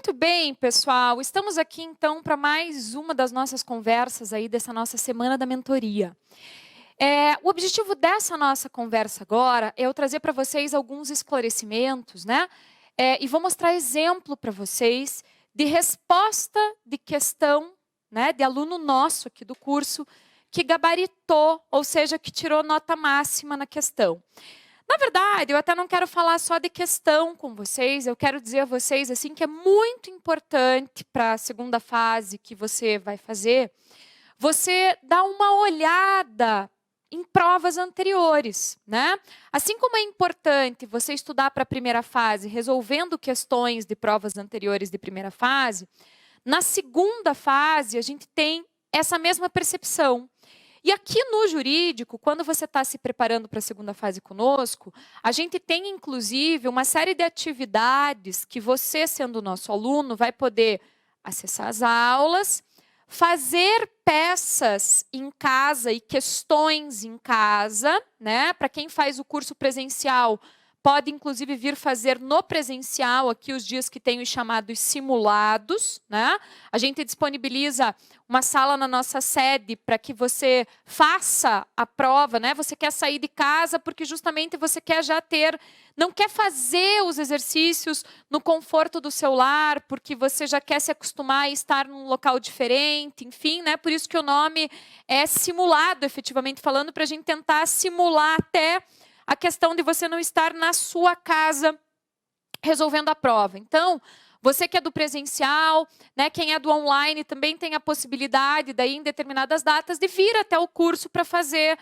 Muito bem, pessoal. Estamos aqui, então, para mais uma das nossas conversas aí dessa nossa Semana da Mentoria. O objetivo dessa nossa conversa agora é eu trazer para vocês alguns esclarecimentos, né? E vou mostrar exemplo para vocês de resposta de questão, né, de aluno nosso aqui do curso que gabaritou, ou seja, que tirou nota máxima na questão. Na verdade, eu até não quero falar só de questão com vocês, eu quero dizer a vocês assim que é muito importante para a segunda fase que você vai fazer, você dar uma olhada em provas anteriores, né? Assim como é importante você estudar para a primeira fase, resolvendo questões de provas anteriores de primeira fase, na segunda fase a gente tem essa mesma percepção. E aqui no jurídico, quando você está se preparando para a segunda fase conosco, a gente tem, inclusive, uma série de atividades que você, sendo nosso aluno, vai poder acessar as aulas, fazer peças em casa e questões em casa, né? Para quem faz o curso presencial, pode, inclusive, vir fazer no presencial, aqui os dias que tem os chamados simulados, né? A gente disponibiliza uma sala na nossa sede para que você faça a prova, né? Você quer sair de casa porque justamente você quer já ter, não quer fazer os exercícios no conforto do seu lar, porque você já quer se acostumar a estar num local diferente, enfim, né? Por isso que o nome é simulado, efetivamente falando, para a gente tentar simular até a questão de você não estar na sua casa resolvendo a prova. Então, você que é do presencial, né, quem é do online também tem a possibilidade, daí em determinadas datas, de vir até o curso para fazer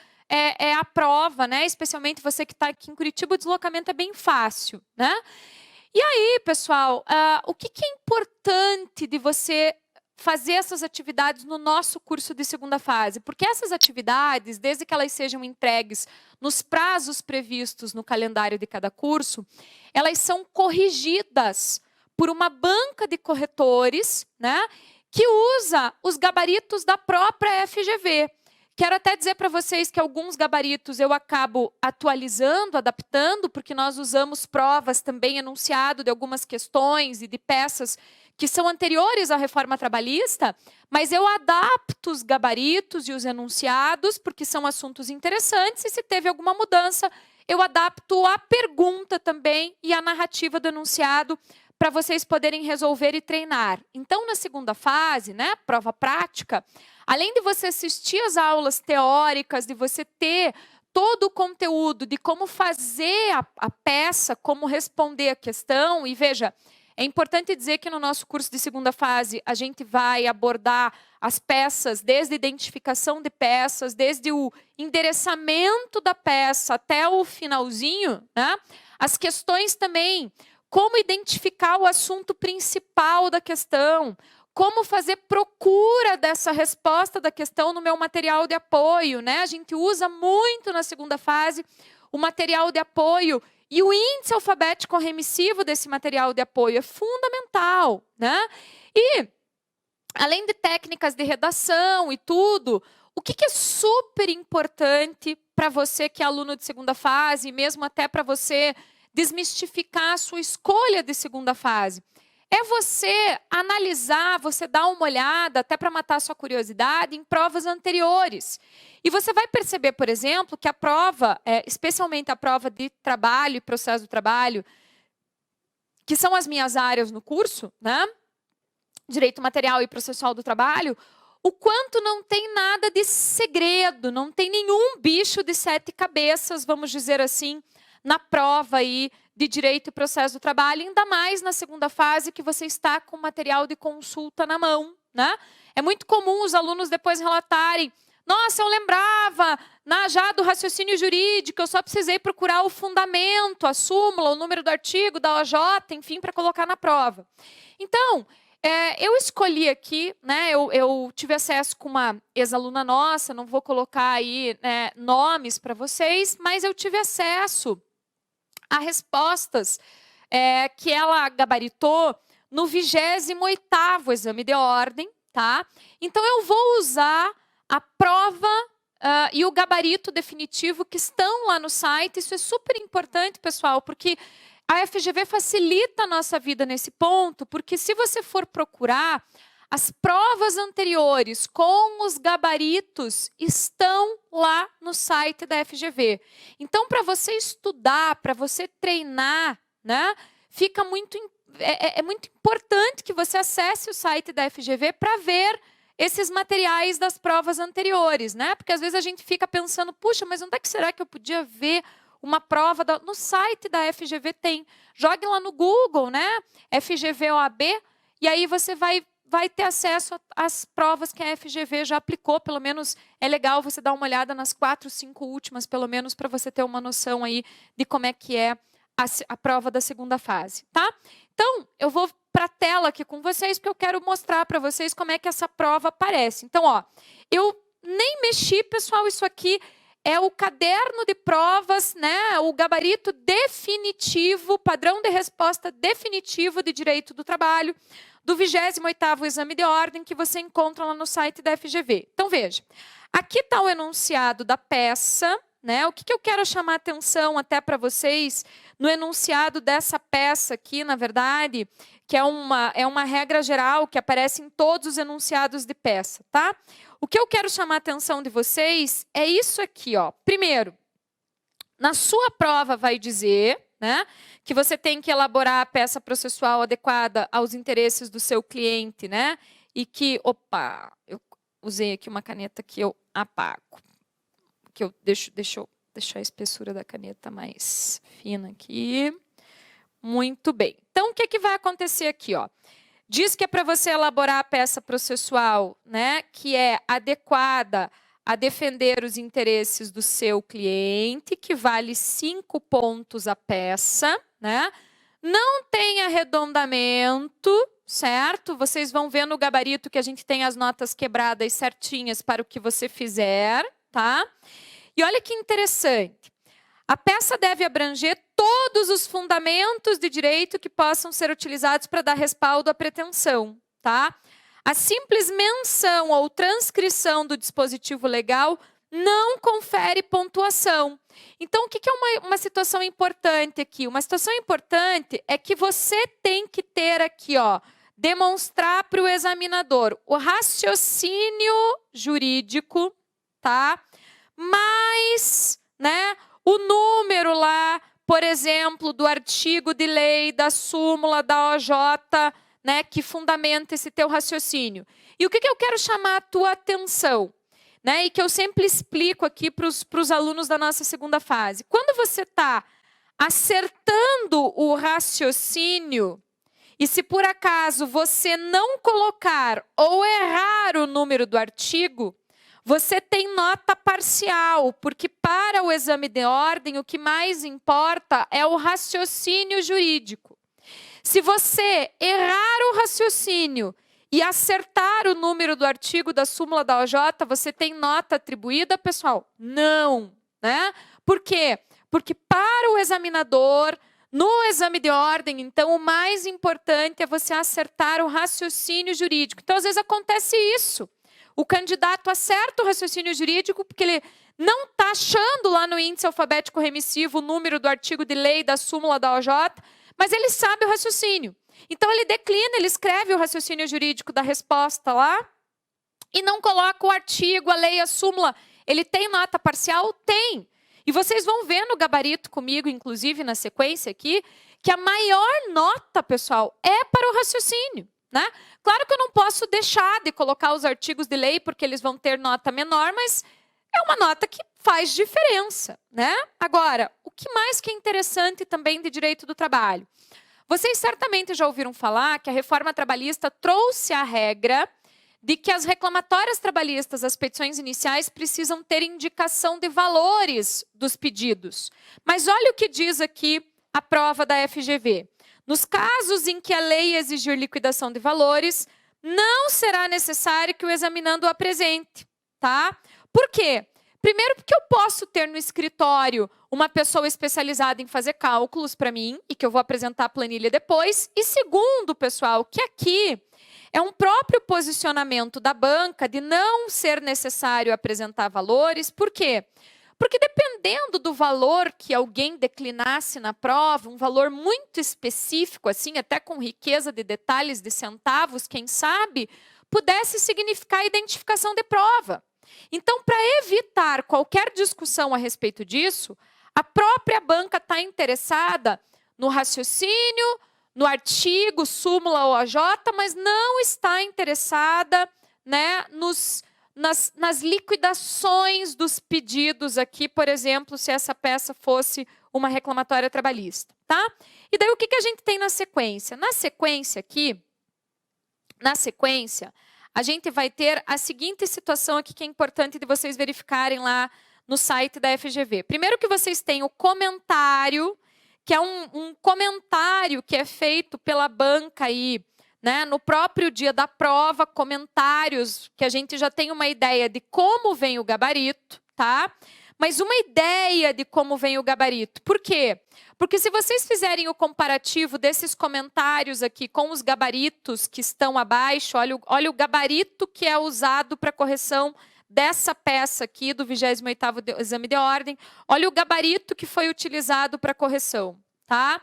a prova, né? Especialmente você que está aqui em Curitiba, o deslocamento é bem fácil, né? E aí, pessoal, o que é importante de você fazer essas atividades no nosso curso de segunda fase? Porque essas atividades, desde que elas sejam entregues nos prazos previstos no calendário de cada curso, elas são corrigidas por uma banca de corretores, né, que usa os gabaritos da própria FGV. Quero até dizer para vocês que alguns gabaritos eu acabo atualizando, adaptando, porque nós usamos provas também enunciado de algumas questões e de peças que são anteriores à reforma trabalhista, mas eu adapto os gabaritos e os enunciados, porque são assuntos interessantes, e se teve alguma mudança, eu adapto a pergunta também e a narrativa do enunciado para vocês poderem resolver e treinar. Então, na segunda fase, né, prova prática, além de você assistir às aulas teóricas, de você ter todo o conteúdo de como fazer a peça, como responder a questão, e veja, é importante dizer que no nosso curso de segunda fase, a gente vai abordar as peças, desde a identificação de peças, desde o endereçamento da peça até o finalzinho, né? As questões também, como identificar o assunto principal da questão, como fazer procura dessa resposta da questão no meu material de apoio, né? A gente usa muito na segunda fase o material de apoio e o índice alfabético remissivo desse material de apoio é fundamental, né? E, além de técnicas de redação e tudo, o que é super importante para você que é aluno de segunda fase, e mesmo até para você desmistificar a sua escolha de segunda fase? É você analisar, você dar uma olhada, até para matar a sua curiosidade, em provas anteriores. E você vai perceber, por exemplo, que a prova, especialmente a prova de trabalho e processo do trabalho, que são as minhas áreas no curso, né? Direito material e processual do trabalho, o quanto não tem nada de segredo, não tem nenhum bicho de 7 cabeças, vamos dizer assim, na prova aí de direito e processo do trabalho, ainda mais na segunda fase que você está com material de consulta na mão, né? É muito comum os alunos depois relatarem: nossa, eu lembrava já do raciocínio jurídico, eu só precisei procurar o fundamento, a súmula, o número do artigo, da OJ, enfim, para colocar na prova. Então, eu escolhi aqui, né, eu tive acesso com uma ex-aluna nossa, não vou colocar aí, né, nomes para vocês, mas eu tive acesso a respostas que ela gabaritou no 28º exame de ordem, tá? Então, eu vou usar a prova e o gabarito definitivo que estão lá no site. Isso é super importante, pessoal, porque a FGV facilita a nossa vida nesse ponto, porque se você for procurar, as provas anteriores com os gabaritos estão lá no site da FGV. Então, para você estudar, para você treinar, né, fica muito importante que você acesse o site da FGV para ver esses materiais das provas anteriores, né? Porque às vezes a gente fica pensando, puxa, mas onde é que será que eu podia ver uma prova no site da FGV tem. Jogue lá no Google, né? FGV OAB, e aí você vai ter acesso às provas que a FGV já aplicou. Pelo menos é legal você dar uma olhada nas 4, 5 últimas, pelo menos, para você ter uma noção aí de como é que é a prova da segunda fase, tá? Então, eu vou para a tela aqui com vocês, porque eu quero mostrar para vocês como é que essa prova aparece. Então, ó, eu nem mexi, pessoal, isso aqui é o caderno de provas, né, o gabarito definitivo, padrão de resposta definitivo de direito do trabalho, do 28º exame de ordem, que você encontra lá no site da FGV. Então, veja, aqui está o enunciado da peça, né? O que eu quero chamar a atenção até para vocês no enunciado dessa peça aqui, na verdade, que é uma regra geral que aparece em todos os enunciados de peça, tá? O que eu quero chamar a atenção de vocês é isso aqui, ó. Primeiro, na sua prova vai dizer, né, que você tem que elaborar a peça processual adequada aos interesses do seu cliente, né? E que, opa, eu usei aqui uma caneta que eu apago. Que eu deixo eu deixar a espessura da caneta mais fina aqui. Muito bem. Então, o que vai acontecer aqui, ó? Diz que é para você elaborar a peça processual, né, que é adequada a defender os interesses do seu cliente, que vale 5 pontos a peça, né? Não tem arredondamento, certo? Vocês vão ver no gabarito que a gente tem as notas quebradas certinhas para o que você fizer, tá? E olha que interessante. A peça deve abranger todos os fundamentos de direito que possam ser utilizados para dar respaldo à pretensão, tá? A simples menção ou transcrição do dispositivo legal não confere pontuação. Então, o que é uma situação importante aqui? Uma situação importante é que você tem que ter aqui, ó, demonstrar para o examinador o raciocínio jurídico, tá? Mais, né, o número lá, por exemplo, do artigo de lei, da súmula, da OJ, né, que fundamenta esse teu raciocínio. E o que eu quero chamar a tua atenção, né, e que eu sempre explico aqui para os alunos da nossa segunda fase. Quando você está acertando o raciocínio, e se por acaso você não colocar ou errar o número do artigo, você tem nota parcial, porque para o exame de ordem o que mais importa é o raciocínio jurídico. Se você errar o raciocínio e acertar o número do artigo da súmula da OJ, você tem nota atribuída, pessoal? Não, né? Por quê? Porque para o examinador, no exame de ordem, então, o mais importante é você acertar o raciocínio jurídico. Então, às vezes acontece isso. O candidato acerta o raciocínio jurídico porque ele não está achando lá no índice alfabético remissivo o número do artigo de lei da súmula da OJ, mas ele sabe o raciocínio. Então, ele declina, ele escreve o raciocínio jurídico da resposta lá e não coloca o artigo, a lei, a súmula. Ele tem nota parcial? Tem. E vocês vão ver no gabarito comigo, inclusive na sequência aqui, que a maior nota, pessoal, é para o raciocínio, né? Claro que eu não posso deixar de colocar os artigos de lei, porque eles vão ter nota menor, mas é uma nota que faz diferença, né? Agora, o que mais que é interessante também de direito do trabalho? Vocês certamente já ouviram falar que a reforma trabalhista trouxe a regra de que as reclamatórias trabalhistas, as petições iniciais, precisam ter indicação de valores dos pedidos. Mas olha o que diz aqui a prova da FGV. Nos casos em que a lei exigir liquidação de valores, não será necessário que o examinando o apresente, tá? Por quê? Primeiro, porque eu posso ter no escritório uma pessoa especializada em fazer cálculos para mim e que eu vou apresentar a planilha depois. E segundo, pessoal, que aqui é um próprio posicionamento da banca de não ser necessário apresentar valores. Por quê? Porque dependendo do valor que alguém declinasse na prova, um valor muito específico, assim, até com riqueza de detalhes de centavos, quem sabe, pudesse significar identificação de prova. Então, para evitar qualquer discussão a respeito disso, a própria banca está interessada no raciocínio, no artigo, súmula ou AJ, mas não está interessada, né, nas liquidações dos pedidos aqui, por exemplo, se essa peça fosse uma reclamatória trabalhista, tá? E daí o que a gente tem na sequência? Na sequência aqui, a gente vai ter a seguinte situação aqui que é importante de vocês verificarem lá no site da FGV. Primeiro que vocês têm o comentário, que é um comentário que é feito pela banca aí, né, no próprio dia da prova, comentários que a gente já tem uma ideia de como vem o gabarito, tá? Mas uma ideia de como vem o gabarito. Por quê? Porque se vocês fizerem o comparativo desses comentários aqui com os gabaritos que estão abaixo, olha o gabarito que é usado para correção dessa peça aqui do 28º exame de ordem, olha o gabarito que foi utilizado para correção, tá?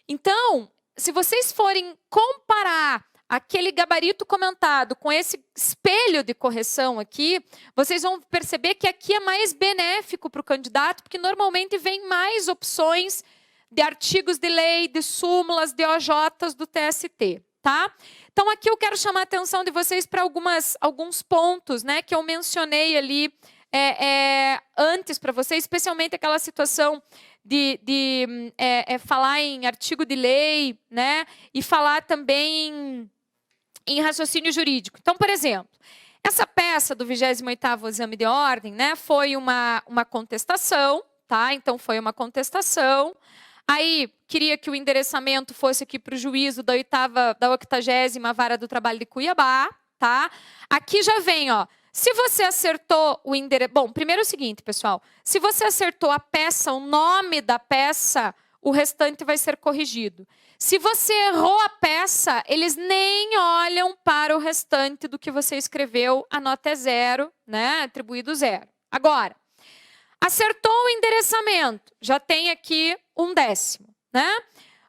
Então, se vocês forem comparar aquele gabarito comentado com esse espelho de correção aqui, vocês vão perceber que aqui é mais benéfico para o candidato, porque normalmente vem mais opções de artigos de lei, de súmulas, de OJs do TST, tá? Então, aqui eu quero chamar a atenção de vocês para alguns pontos, né, que eu mencionei ali antes para vocês, especialmente aquela situação de falar em artigo de lei, né, e falar também em raciocínio jurídico. Então, por exemplo, essa peça do 28º exame de ordem, né, foi uma contestação, tá? Então, foi uma contestação. Aí, queria que o endereçamento fosse aqui para o juízo da 80ª Vara do Trabalho de Cuiabá, tá? Aqui já vem, ó, se você acertou o endereço... Bom, primeiro é o seguinte, pessoal. Se você acertou a peça, o nome da peça, o restante vai ser corrigido. Se você errou a peça, eles nem olham para o restante do que você escreveu, a nota é 0, né? Atribuído 0. Agora, acertou o endereçamento, já tem aqui 1/10, né?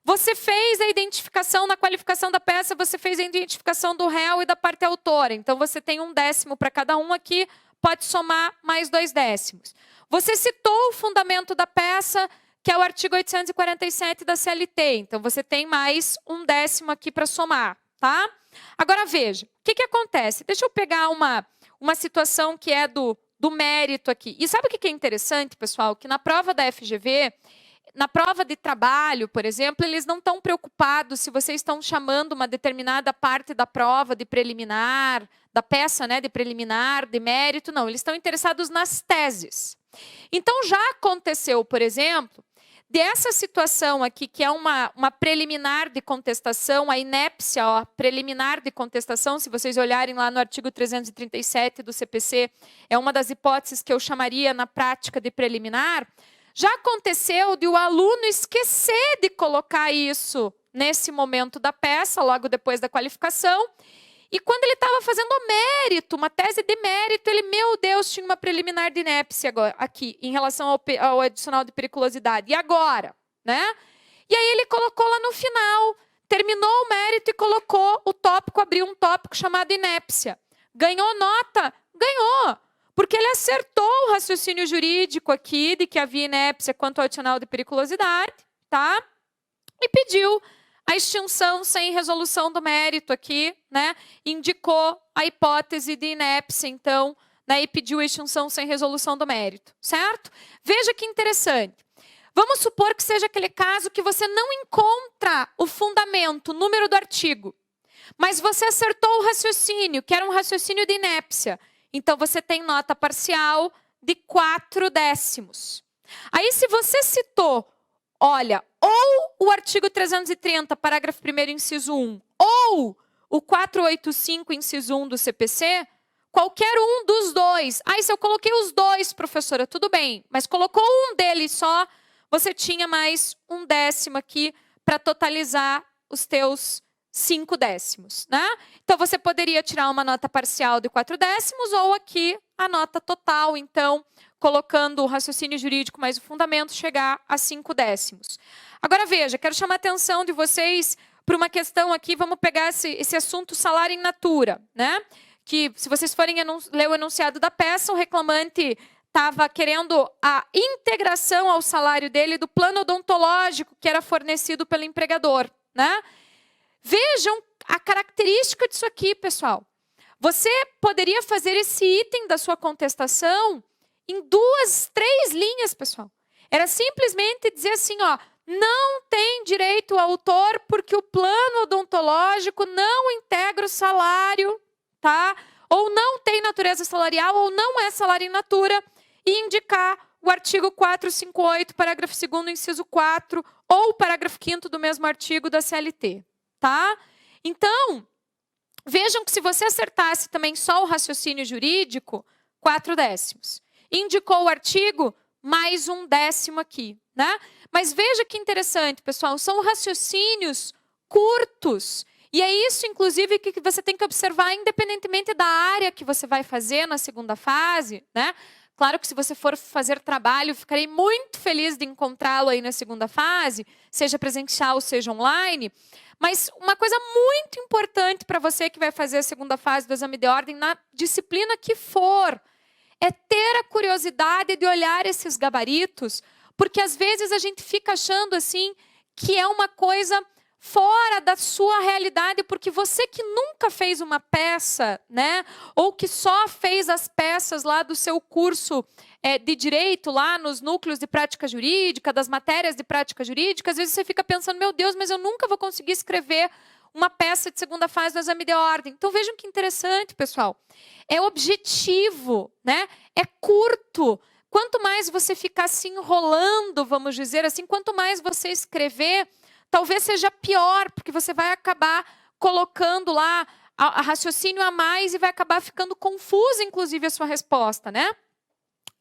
Você fez a identificação na qualificação da peça, você fez a identificação do réu e da parte autora. Então, você tem 1/10 para cada um aqui, pode somar mais 2/10. Você citou o fundamento da peça, que é o artigo 847 da CLT. Então, você tem mais 1/10 aqui para somar, tá? Agora, veja, o que acontece? Deixa eu pegar uma situação que é do mérito aqui. E sabe o que é interessante, pessoal? Que na prova da FGV, na prova de trabalho, por exemplo, eles não estão preocupados se vocês estão chamando uma determinada parte da prova de preliminar, da peça, né, de preliminar, de mérito, não. Eles estão interessados nas teses. Então, já aconteceu, por exemplo, dessa situação aqui, que é uma preliminar de contestação, a inépcia, ó, preliminar de contestação, se vocês olharem lá no artigo 337 do CPC, é uma das hipóteses que eu chamaria na prática de preliminar. Já aconteceu de o aluno esquecer de colocar isso nesse momento da peça, logo depois da qualificação, e quando ele estava fazendo o mérito, uma tese de mérito, ele, meu Deus, tinha uma preliminar de inépcia agora, aqui, em relação ao adicional de periculosidade. E agora? Né? E aí ele colocou lá no final, terminou o mérito e colocou o tópico, abriu um tópico chamado inépcia. Ganhou nota? Ganhou! Porque ele acertou o raciocínio jurídico aqui, de que havia inépcia quanto ao adicional de periculosidade, tá? E pediu a extinção sem resolução do mérito aqui, né? Indicou a hipótese de inépcia, então, né? E pediu a extinção sem resolução do mérito, certo? Veja que interessante. Vamos supor que seja aquele caso que você não encontra o fundamento, o número do artigo, mas você acertou o raciocínio, que era um raciocínio de inépcia. Então, você tem nota parcial de 4/10. Aí, se você citou, olha, ou o artigo 330, parágrafo 1º, inciso 1, ou o 485, inciso 1 do CPC, qualquer um dos dois. Aí, se eu coloquei os dois, professora, tudo bem, mas colocou um deles só, você tinha mais 1/10 aqui para totalizar os teus 5/10, né? Então, você poderia tirar uma nota parcial de 4/10 ou aqui a nota total, então, colocando o raciocínio jurídico mais o fundamento, chegar a 5/10. Agora veja, quero chamar a atenção de vocês para uma questão aqui, vamos pegar esse assunto salário in natura, né? Que se vocês forem ler o enunciado da peça, o reclamante estava querendo a integração ao salário dele do plano odontológico que era fornecido pelo empregador, né? Vejam a característica disso aqui, pessoal. Você poderia fazer esse item da sua contestação em 2, 3 linhas, pessoal. Era simplesmente dizer assim, ó, não tem direito ao autor porque o plano odontológico não integra o salário, tá? Ou não tem natureza salarial, ou não é salário in natura, e indicar o artigo 458, parágrafo 2º, inciso 4, ou o parágrafo 5º do mesmo artigo da CLT, tá? Então, vejam que se você acertasse também só o raciocínio jurídico, 4/10. Indicou o artigo, mais 1/10 aqui, né? Mas veja que interessante, pessoal, são raciocínios curtos. E é isso, inclusive, que você tem que observar, independentemente da área que você vai fazer na segunda fase, né? Claro que se você for fazer trabalho, ficarei muito feliz de encontrá-lo aí na segunda fase, seja presencial, seja online. Mas uma coisa muito importante para você que vai fazer a segunda fase do exame de ordem, na disciplina que for, é ter a curiosidade de olhar esses gabaritos, porque às vezes a gente fica achando assim que é uma coisa fora da sua realidade, porque você que nunca fez uma peça, né, ou que só fez as peças lá do seu curso de direito, lá nos núcleos de prática jurídica, das matérias de prática jurídica, às vezes você fica pensando, meu Deus, mas eu nunca vou conseguir escrever uma peça de segunda fase do exame de ordem. Então vejam que interessante, pessoal. É objetivo, né? É curto. Quanto mais você ficar se enrolando, vamos dizer assim, quanto mais você escrever, talvez seja pior, porque você vai acabar colocando lá a raciocínio a mais e vai acabar ficando confusa, inclusive, a sua resposta, né?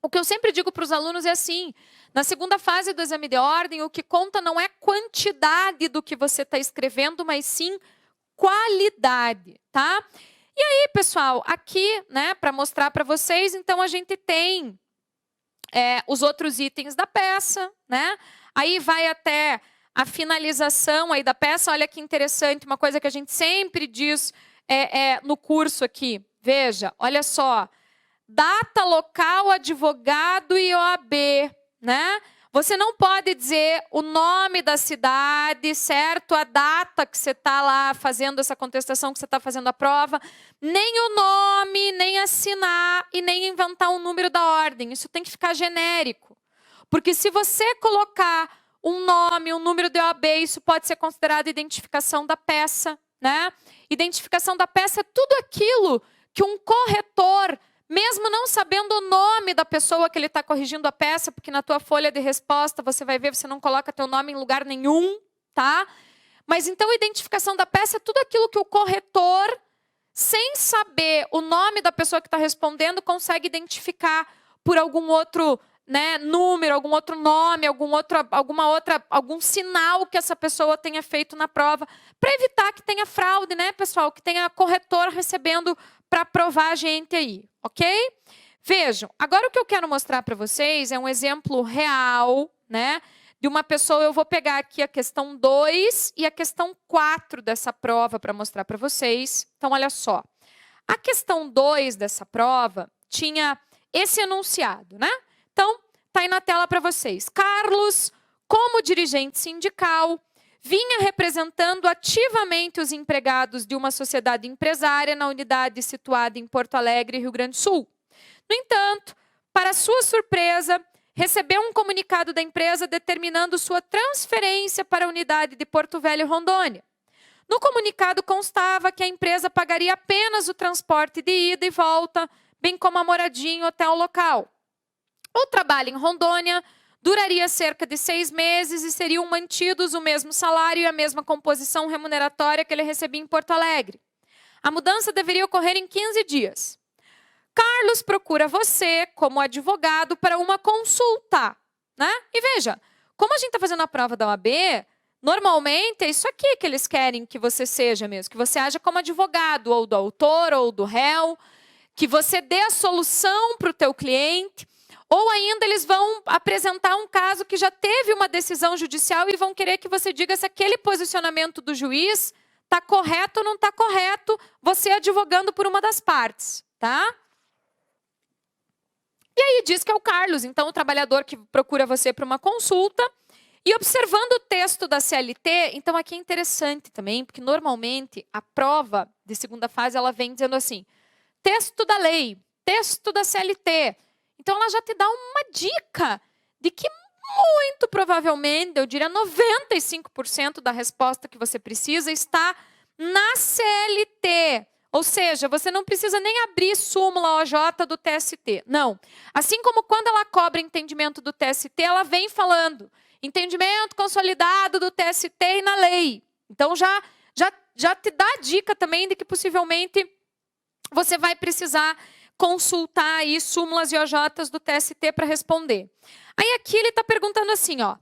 O que eu sempre digo para os alunos é assim, na segunda fase do exame de ordem, o que conta não é quantidade do que você está escrevendo, mas sim qualidade, tá? E aí, pessoal, aqui, né, para mostrar para vocês, então a gente tem os outros itens da peça, né? Aí vai até a finalização aí da peça. Olha que interessante, uma coisa que a gente sempre diz no curso aqui. Veja, olha só. Data, local, advogado e OAB, né? Você não pode dizer o nome da cidade, certo? A data que você está lá fazendo essa contestação, que você está fazendo a prova, nem o nome, nem assinar e nem inventar um número da ordem. Isso tem que ficar genérico. Porque se você colocar um nome, um número de OAB, isso pode ser considerado identificação da peça, né? Identificação da peça é tudo aquilo que um corretor, mesmo não sabendo o nome da pessoa que ele está corrigindo a peça, porque na tua folha de resposta você vai ver, você não coloca teu nome em lugar nenhum, tá? Mas então a identificação da peça é tudo aquilo que o corretor, sem saber o nome da pessoa que está respondendo, consegue identificar por algum outro, né, número, algum outro nome, algum sinal que essa pessoa tenha feito na prova, para evitar que tenha fraude, né, pessoal? Que tenha corretor recebendo para aprovar a gente aí, ok? Vejam, agora o que eu quero mostrar para vocês é um exemplo real, né, de uma pessoa. Eu vou pegar aqui a questão 2 e a questão 4 dessa prova para mostrar para vocês. Então, olha só. A questão 2 dessa prova tinha esse enunciado, né? Então, tá aí na tela para vocês. Carlos, como dirigente sindical, vinha representando ativamente os empregados de uma sociedade empresária na unidade situada em Porto Alegre, Rio Grande do Sul. No entanto, para sua surpresa, recebeu um comunicado da empresa determinando sua transferência para a unidade de Porto Velho, Rondônia. No comunicado constava que a empresa pagaria apenas o transporte de ida e volta, bem como a moradia em hotel local. O trabalho em Rondônia duraria cerca de 6 meses e seriam mantidos o mesmo salário e a mesma composição remuneratória que ele recebia em Porto Alegre. A mudança deveria ocorrer em 15 dias. Carlos procura você, como advogado, para uma consulta, né? E veja, como a gente está fazendo a prova da OAB, normalmente é isso aqui que eles querem que você seja mesmo, que você haja como advogado, ou do autor, ou do réu, que você dê a solução para o teu cliente, Ou ainda eles vão apresentar um caso que já teve uma decisão judicial e vão querer que você diga se aquele posicionamento do juiz está correto ou não está correto, você advogando por uma das partes, tá? E aí diz que é o Carlos, então o trabalhador que procura você para uma consulta. E observando o texto da CLT, então aqui é interessante também, porque normalmente a prova de segunda fase ela vem dizendo assim, texto da lei, texto da CLT. Então ela já te dá uma dica de que muito provavelmente, eu diria 95% da resposta que você precisa está na CLT. Ou seja, você não precisa nem abrir súmula OJ do TST. Não. Assim como quando ela cobra entendimento do TST, ela vem falando entendimento consolidado do TST e na lei. Então já te dá a dica também de que possivelmente você vai precisar consultar aí súmulas e OJs do TST para responder. Aí aqui ele está perguntando assim, ó,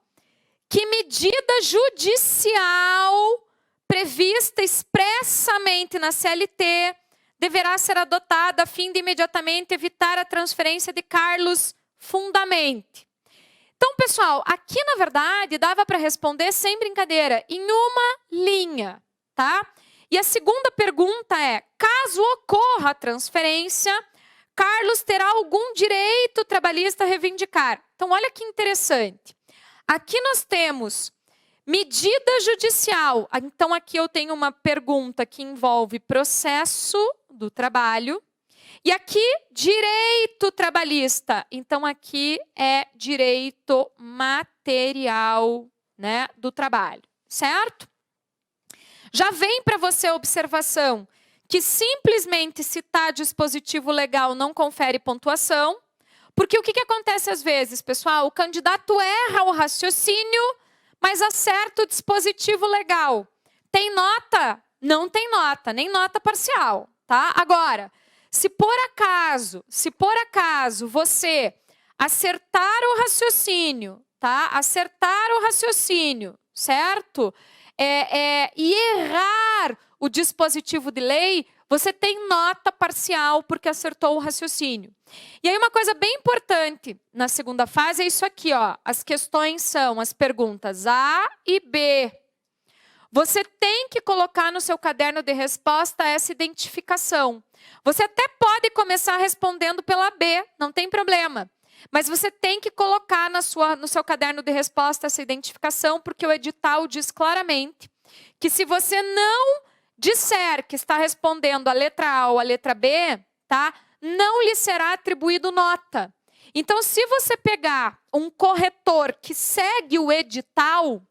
que medida judicial prevista expressamente na CLT deverá ser adotada a fim de imediatamente evitar a transferência de Carlos Fundamente? Então, pessoal, aqui na verdade dava para responder sem brincadeira, em uma linha, tá? E a segunda pergunta é, caso ocorra a transferência, Carlos terá algum direito trabalhista a reivindicar? Então, olha que interessante. Aqui nós temos medida judicial. Então, aqui eu tenho uma pergunta que envolve processo do trabalho. E aqui, direito trabalhista. Então, aqui é direito material, né, do trabalho, certo? Já vem para você a observação que simplesmente citar dispositivo legal não confere pontuação, porque o que acontece às vezes, pessoal? O candidato erra o raciocínio, mas acerta o dispositivo legal. Tem nota? Não tem nota, nem nota parcial, tá? Agora, se por acaso você acertar o raciocínio, tá? Acertar o raciocínio, certo? E errar o dispositivo de lei, você tem nota parcial porque acertou o raciocínio. E aí uma coisa bem importante na segunda fase é isso aqui, ó. As questões são as perguntas A e B. Você tem que colocar no seu caderno de resposta essa identificação. Você até pode começar respondendo pela B, não tem problema. Mas você tem que colocar no seu caderno de resposta essa identificação, porque o edital diz claramente que se você não disser que está respondendo a letra A ou a letra B, tá? Não lhe será atribuído nota. Então, se você pegar um corretor que segue o edital,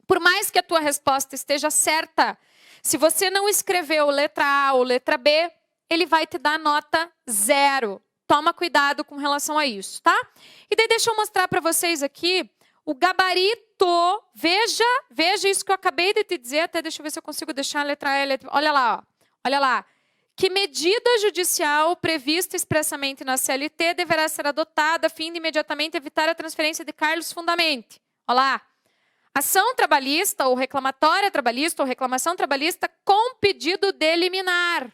por mais que a tua resposta esteja certa, se você não escreveu letra A ou letra B, ele vai te dar nota 0. Toma cuidado com relação a isso, tá? E daí deixa eu mostrar para vocês aqui o gabarito. Veja isso que eu acabei de te dizer. Até deixa eu ver se eu consigo deixar a letra E. Olha lá, ó. Olha lá. Que medida judicial prevista expressamente na CLT deverá ser adotada a fim de imediatamente evitar a transferência de Carlos Fundamente? Olha lá. Ação trabalhista ou reclamatória trabalhista ou reclamação trabalhista com pedido de liminar.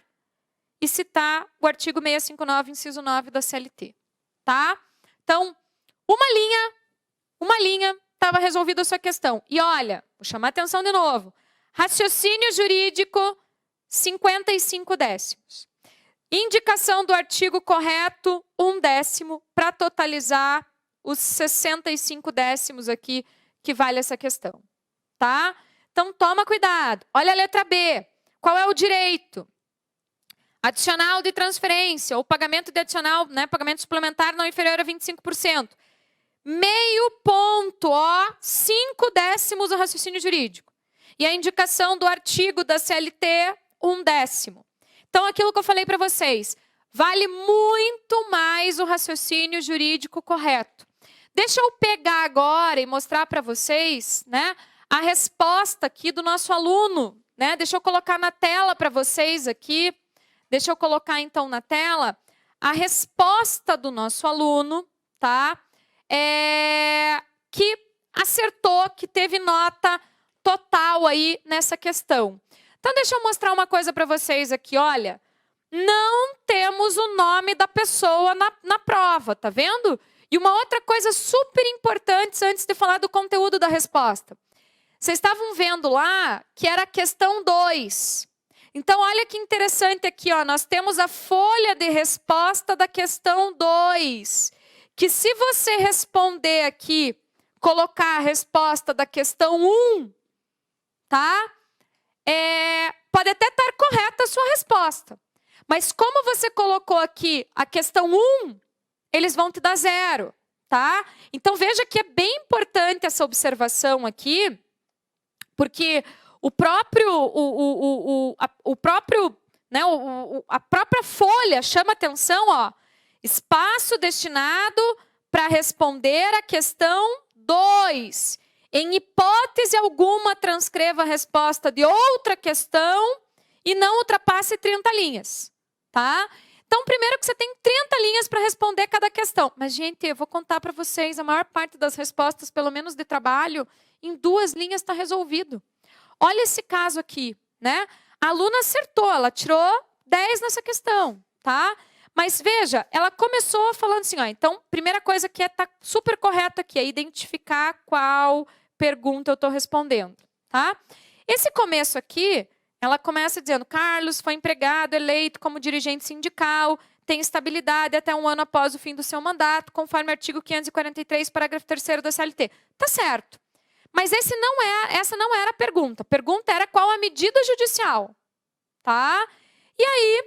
E citar o artigo 659, inciso 9 da CLT. Tá? Então, uma linha, estava resolvida a sua questão. E olha, vou chamar a atenção de novo. Raciocínio jurídico, 55 décimos. Indicação do artigo correto, 1 décimo, para totalizar os 65 décimos aqui que vale essa questão. Tá? Então, toma cuidado. Olha a letra B. Qual é o direito? Adicional de transferência, ou pagamento de adicional, né, pagamento suplementar não inferior a 25%. Meio ponto, ó, 5 décimos o raciocínio jurídico. E a indicação do artigo da CLT, 1 décimo. Então, aquilo que eu falei para vocês, vale muito mais o raciocínio jurídico correto. Deixa eu pegar agora e mostrar para vocês, né, a resposta aqui do nosso aluno. Né? Deixa eu colocar na tela para vocês aqui. Deixa eu colocar, então, na tela a resposta do nosso aluno, tá? Que acertou, que teve nota total aí nessa questão. Então, deixa eu mostrar uma coisa para vocês aqui, olha. Não temos o nome da pessoa na prova, tá vendo? E uma outra coisa super importante, antes de falar do conteúdo da resposta. Vocês estavam vendo lá que era a questão 2. Então, olha que interessante aqui, ó, nós temos a folha de resposta da questão 2. Que se você responder aqui, colocar a resposta da questão 1, tá? Pode até estar correta a sua resposta. Mas como você colocou aqui a questão 1, eles vão te dar 0, tá? Então, veja que é bem importante essa observação aqui, porque a própria folha chama atenção, ó, espaço destinado para responder a questão 2. Em hipótese alguma, transcreva a resposta de outra questão e não ultrapasse 30 linhas, tá? Então, primeiro que você tem 30 linhas para responder cada questão. Mas, gente, eu vou contar para vocês, a maior parte das respostas, pelo menos de trabalho, em 2 linhas está resolvido. Olha esse caso aqui, né? A aluna acertou, ela tirou 10 nessa questão, tá? Mas veja, ela começou falando assim, ó, então, primeira coisa que tá super correta aqui é identificar qual pergunta eu estou respondendo, tá? Esse começo aqui, ela começa dizendo, Carlos foi empregado, eleito como dirigente sindical, tem estabilidade até 1 ano após o fim do seu mandato, conforme o artigo 543, parágrafo 3º da CLT. Tá certo. Mas essa não era a pergunta. A pergunta era qual a medida judicial, tá? E aí,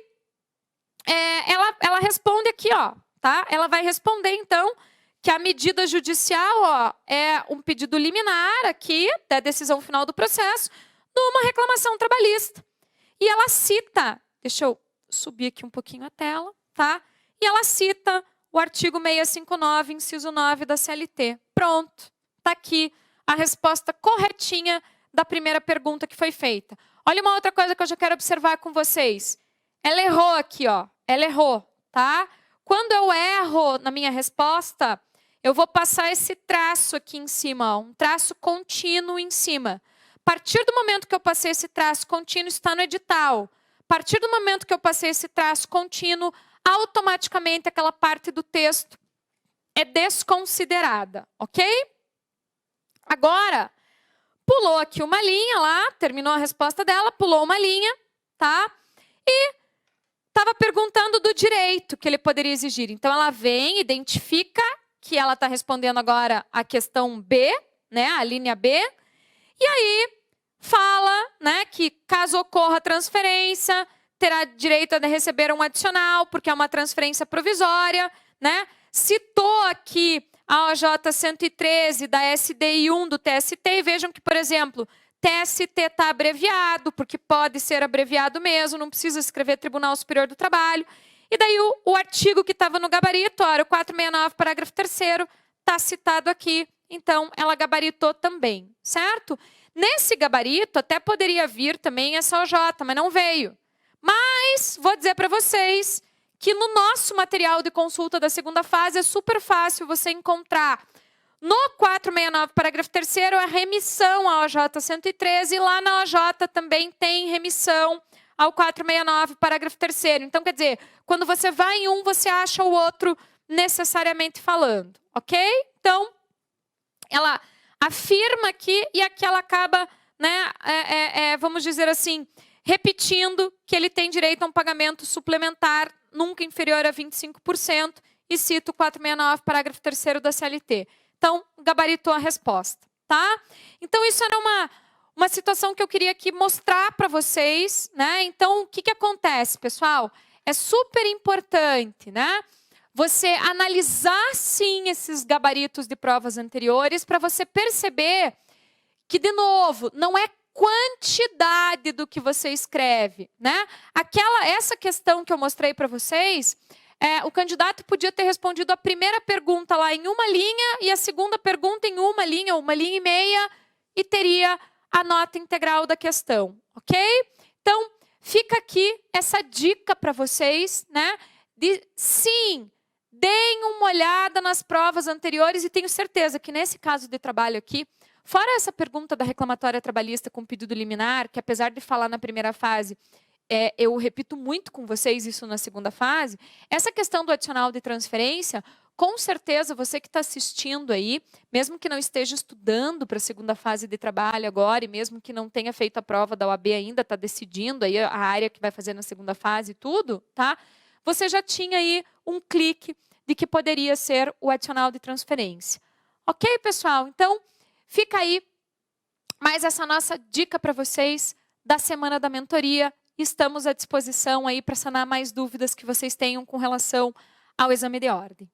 ela responde aqui, ó, tá? Ela vai responder, então, que a medida judicial, ó, é um pedido liminar aqui, da decisão final do processo, numa reclamação trabalhista. E ela cita, deixa eu subir aqui um pouquinho a tela, tá? E ela cita o artigo 659, inciso 9 da CLT. Pronto, tá aqui a resposta corretinha da primeira pergunta que foi feita. Olha uma outra coisa que eu já quero observar com vocês. Ela errou aqui, ó. Ela errou, tá? Quando eu erro na minha resposta, eu vou passar esse traço aqui em cima, ó, um traço contínuo em cima. A partir do momento que eu passei esse traço contínuo, está no edital. A partir do momento que eu passei esse traço contínuo, automaticamente aquela parte do texto é desconsiderada, ok? Agora, pulou aqui uma linha lá, terminou a resposta dela, pulou uma linha, tá? E estava perguntando do direito que ele poderia exigir. Então, ela vem, identifica que ela está respondendo agora a questão B, né, a linha B, e aí fala, né, que caso ocorra transferência, terá direito a receber um adicional, porque é uma transferência provisória, né? Citou aqui a OJ 113 da SDI 1 do TST, e vejam que, por exemplo, TST está abreviado, porque pode ser abreviado mesmo, não precisa escrever Tribunal Superior do Trabalho. E daí o artigo que estava no gabarito, olha, o 469, parágrafo 3º, está citado aqui, então ela gabaritou também, certo? Nesse gabarito até poderia vir também essa OJ, mas não veio. Mas vou dizer para vocês que no nosso material de consulta da segunda fase é super fácil você encontrar no 469, parágrafo 3º, a remissão à OJ 113, e lá na OJ também tem remissão ao 469, parágrafo 3º. Então, quer dizer, quando você vai em um, você acha o outro necessariamente falando, ok? Então, ela afirma aqui e aqui ela acaba, né, vamos dizer assim, repetindo que ele tem direito a um pagamento suplementar nunca inferior a 25%, e cita o 469, parágrafo 3º da CLT. Então, gabaritou a resposta, tá? Então, isso era uma situação que eu queria aqui mostrar para vocês, né? Então, o que acontece, pessoal? É super importante, né? Você analisar, sim, esses gabaritos de provas anteriores para você perceber que, de novo, não é quantidade do que você escreve, né? Essa questão que eu mostrei para vocês, o candidato podia ter respondido a primeira pergunta lá em uma linha e a segunda pergunta em uma linha e meia, e teria a nota integral da questão, ok? Então, fica aqui essa dica para vocês, né? Sim, deem uma olhada nas provas anteriores, e tenho certeza que nesse caso de trabalho aqui, fora essa pergunta da reclamatória trabalhista com pedido liminar, que apesar de falar na primeira fase, eu repito muito com vocês isso na segunda fase, essa questão do adicional de transferência, Com certeza, você que está assistindo aí, mesmo que não esteja estudando para a segunda fase de trabalho agora, e mesmo que não tenha feito a prova da OAB ainda, está decidindo aí a área que vai fazer na segunda fase e tudo, tá? Você já tinha aí um clique de que poderia ser o adicional de transferência. Ok, pessoal? Então, fica aí mais essa nossa dica para vocês da semana da mentoria. Estamos à disposição aí para sanar mais dúvidas que vocês tenham com relação ao exame de ordem.